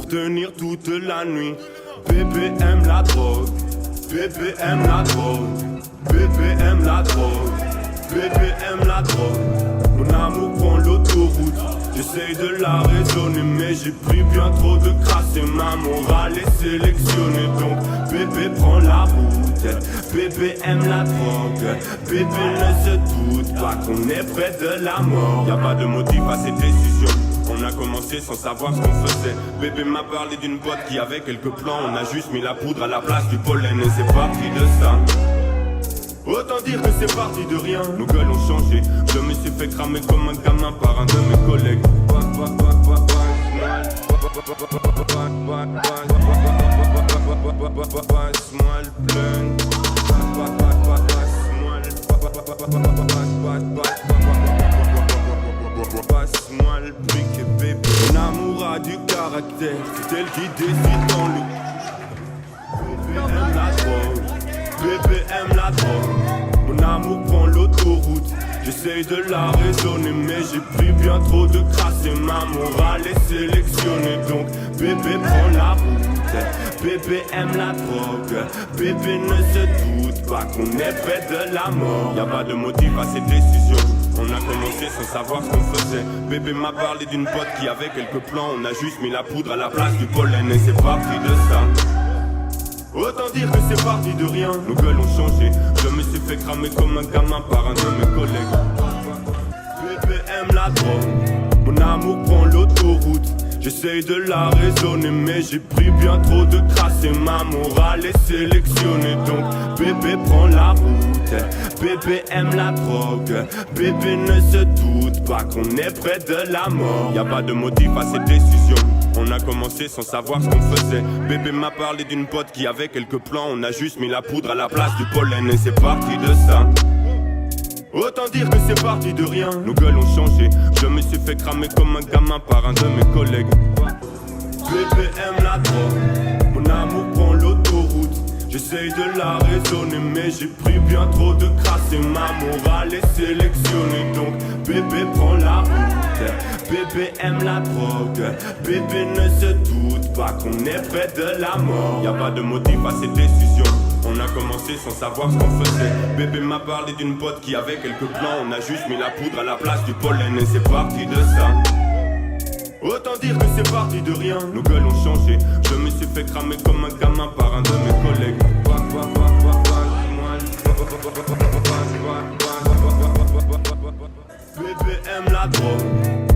tenir toute la nuit. Bébé aime la drogue, bébé aime la drogue, bébé aime la drogue, bébé aime la drogue. Mon amour prend l'autoroute, j'essaye de la raisonner, mais j'ai pris bien trop de crasse et ma morale est sélectionnée. Donc bébé prend la route, bébé aime la drogue, bébé ne se doute pas qu'on est près de la mort. Y'a pas de motif à ces décisions. On a commencé sans savoir ce qu'on faisait. Bébé m'a parlé d'une boîte qui avait quelques plans. On a juste mis la poudre à la place du pollen et c'est parti de ça. Autant dire que c'est parti de rien. Nos gueules ont changé. Je me suis fait cramer comme un gamin par un de mes collègues. Passe-moi le blunt. Passe-moi le briquet bébé. Mon amour a du caractère, c'est elle qui décide dans le. Bébé aime la drogue, bébé aime la drogue. Mon amour prend l'autoroute, j'essaye de la raisonner, mais j'ai pris bien trop de crasse et ma morale est sélectionnée. Donc bébé prend la route, bébé aime la drogue, bébé ne se doute pas qu'on est près de la mort. Y'a pas de motif à ces décisions. On a commencé sans savoir ce qu'on faisait. Bébé m'a parlé d'une pote qui avait quelques plans. On a juste mis la poudre à la place du pollen et c'est parti de ça. Autant dire que c'est parti de rien. Nos gueules ont changé. Je me suis fait cramer comme un gamin par un de mes collègues. Bébé aime la drogue, mon amour prend l'autoroute. J'essaye de la raisonner, mais j'ai pris bien trop de crasse et ma morale est sélectionnée. Donc bébé prend la route, bébé aime la drogue, bébé ne se doute pas qu'on est près de la mort. Y'a pas de motif à ces décisions. On a commencé sans savoir ce qu'on faisait. Bébé m'a parlé d'une pote qui avait quelques plans. On a juste mis la poudre à la place du pollen et c'est parti de ça. Autant dire que c'est parti de rien. Nos gueules ont changé. Je me suis fait cramer comme un gamin par un de mes collègues. Bébé aime la drogue, mon amour prend l'autoroute. J'essaye de la raisonner, mais j'ai pris bien trop de crasse et ma morale est sélectionnée. Donc bébé prend la route, bébé aime la drogue, bébé ne se doute pas qu'on est près de la mort. Y'a pas de motif à ces décisions. On a commencé sans savoir ce qu'on faisait. Bébé m'a parlé d'une pote qui avait quelques plans. On a juste mis la poudre à la place du pollen et c'est parti de ça. Autant dire que c'est parti de rien. Nos gueules ont changé. Je me suis fait cramer comme un gamin par un de mes collègues. Bébé aime la drogue,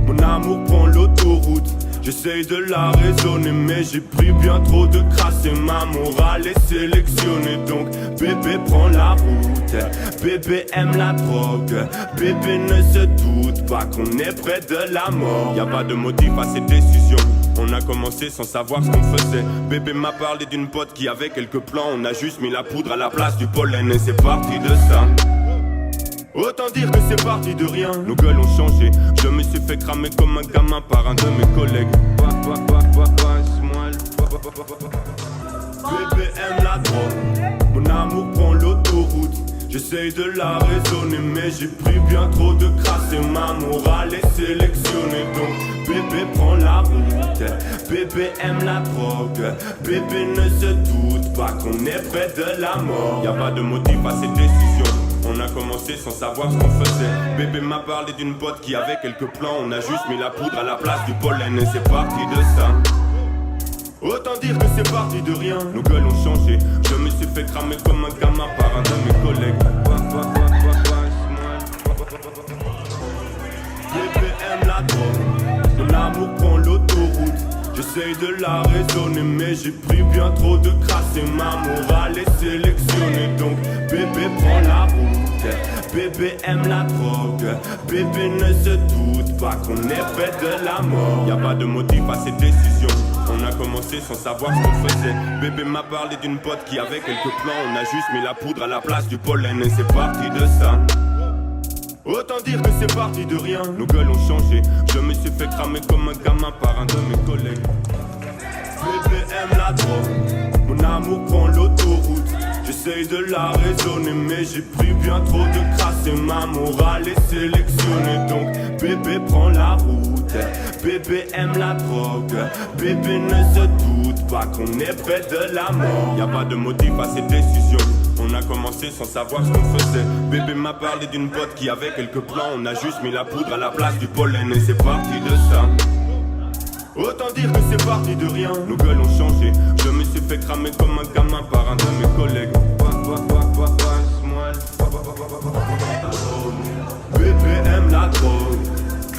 mon amour prend l'autoroute. J'essaye de la raisonner, mais j'ai pris bien trop de crasse et ma morale est sélectionnée. Donc bébé prend la route, bébé aime la drogue, bébé ne se doute pas qu'on est près de la mort. Y'a pas de motif à ces décisions. On a commencé sans savoir ce qu'on faisait. Bébé m'a parlé d'une pote qui avait quelques plans. On a juste mis la poudre à la place du pollen et c'est parti de ça. Autant dire que c'est parti de rien. Nos gueules ont changé. Je me suis fait cramer comme un gamin par un de mes collègues. Bébé aime la drogue, mon amour prend l'autoroute. J'essaye de la raisonner, mais j'ai pris bien trop de crasse et ma morale est sélectionnée. Donc bébé prend la route, bébé aime la drogue, bébé ne se doute pas qu'on est près de la mort. Y'a pas de motif à ces décisions. On a commencé sans savoir ce qu'on faisait. Bébé m'a parlé d'une pote qui avait quelques plans. On a juste mis la poudre à la place du pollen et c'est parti de ça. Autant dire que c'est parti de rien. Nos gueules ont changé. Je me suis fait cramer comme un gamin par un de mes collègues. Bébé aime la drogue, mon amour prend l'autoroute. J'essaye de la raisonner, mais j'ai pris bien trop de crasse et ma morale est sélectionnée. Donc bébé prend la route, bébé aime la drogue, bébé ne se doute pas qu'on est près de la mort. Y'a pas de motif à ces décisions. On a commencé sans savoir ce qu'on faisait. Bébé m'a parlé d'une pote qui avait quelques plans. On a juste mis la poudre à la place du pollen et c'est parti de ça. Autant dire que c'est parti de rien. Nos gueules ont changé. Je me suis fait cramer comme un gamin par un de mes collègues. Bébé aime la drogue, mon amour prend l'autoroute. J'essaye de la raisonner mais j'ai pris bien trop de crasse et ma morale est sélectionnée. Donc bébé prend la route, bébé aime la drogue, bébé ne se doute pas qu'on est près de la mort. Y'a pas de motif à cette décision, on a commencé sans savoir ce qu'on faisait. Bébé m'a parlé d'une pote qui avait quelques plans, on a juste mis la poudre à la place du pollen et c'est parti de ça. Autant dire que c'est parti de rien, nos gueules ont changé. Je me suis fait cramer comme un gamin par un de mes collègues. Bébé aime la drogue,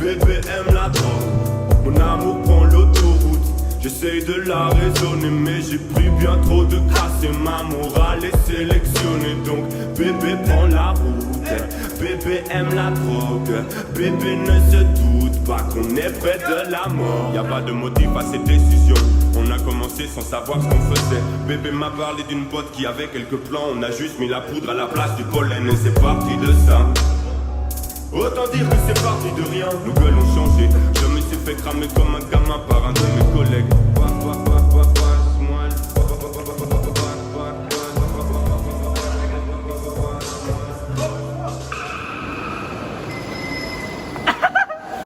bébé aime la drogue. Mon amour prend l'autoroute, j'essaye de la raisonner mais j'ai pris bien trop de crasse et ma morale est sélectionnée. Donc bébé prend la route, bébé aime la drogue, bébé ne se doute pas qu'on est près de la mort. Y'a pas de motif à cette décision, on a commencé sans savoir ce qu'on faisait. Bébé m'a parlé d'une pote qui avait quelques plans, on a juste mis la poudre à la place du pollen et c'est parti de ça. Autant dire que c'est parti de rien, nos gueules ont changé. Je me suis fait cramer comme un gamin par un de mes collègues.